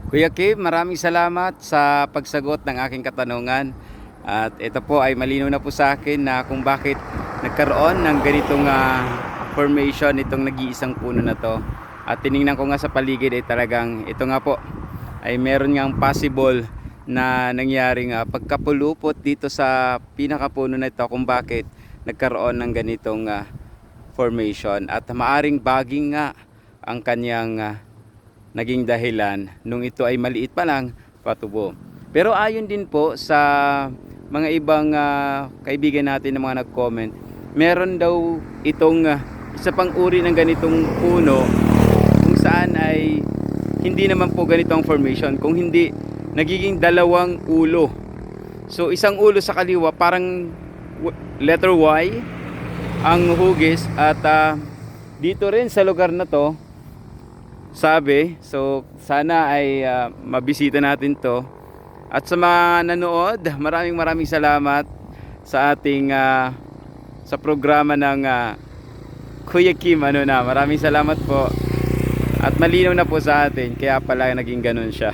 Kuya Kim, maraming salamat sa pagsagot ng aking katanungan. At ito po ay malinaw na po sa akin na kung bakit nagkaroon ng ganitong formation itong nag-iisang puno na to. At tiningnan ko nga sa paligid ay talagang ito nga po ay meron ngang possible na nangyaring pagkapulupot dito sa pinakapuno na ito kung bakit nagkaroon ng ganitong formation. At maaring baging nga ang kanyang naging dahilan nung ito ay maliit pa lang patubo. Pero ayon din po sa mga ibang kaibigan natin na mga nag-comment, meron daw itong isa pang uri ng ganitong puno kung saan ay hindi naman po ganito ang formation, kung hindi nagiging dalawang ulo. So isang ulo sa kaliwa, parang letter Y ang hugis, at dito rin sa lugar na to sabi, so sana ay mabisita natin to. At sa mga nanood, maraming salamat sa ating sa programa ng Kuya Kim. Maraming salamat po. At malinaw na po sa atin, kaya pala naging ganun siya.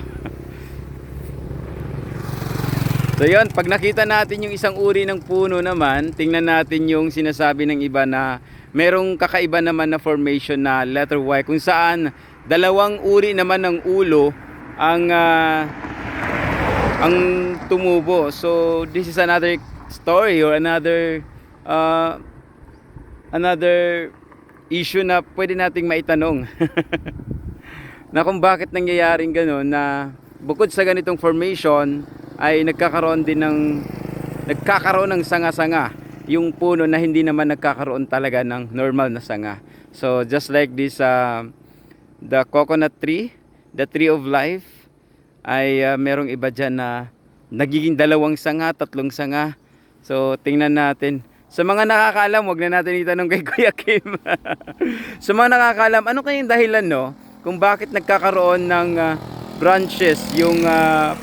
So yun, pag nakita natin yung isang uri ng puno naman, tingnan natin yung sinasabi ng iba na merong kakaiba naman na formation na letter Y, kung saan dalawang uri naman ng ulo ang tumubo. So this is another story or another issue na pwede nating maitanong. Na kung bakit nangyayaring gano'n, na bukod sa ganitong formation ay nagkakaroon ng sanga-sanga yung puno na hindi naman nagkakaroon talaga ng normal na sanga. So just like this the coconut tree, the tree of life, ay merong iba dyan na nagiging dalawang sanga, tatlong sanga. So tingnan natin. Sa mga nakakaalam, wag na natin itanong kay Kuya Kim. Sa mga nakakaalam, ano kayang dahilan kung bakit nagkakaroon ng branches yung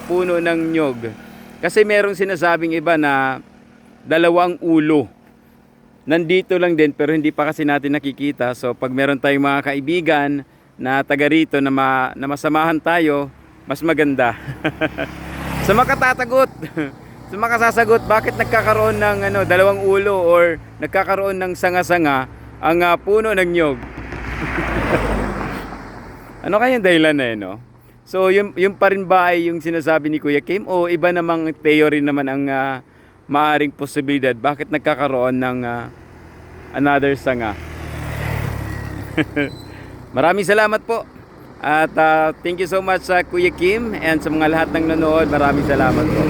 puno ng nyog? Kasi merong sinasabing iba na dalawang ulo. Nandito lang din pero hindi pa kasi natin nakikita. So pag meron tayong mga kaibigan na taga rito na masamahan tayo, mas maganda. Sa makatatagot, sa makasasagot, bakit nagkakaroon ng dalawang ulo or nagkakaroon ng sanga-sanga ang puno ng nyog? Ano kayang dahilan no? So yung pa rin ba ay yung sinasabi ni Kuya Kim, o iba namang theory naman ang maaring posibilidad bakit nagkakaroon ng another sanga? Maraming salamat po. At thank you so much sa Kuya Kim, and sa mga lahat ng nanood, maraming salamat po.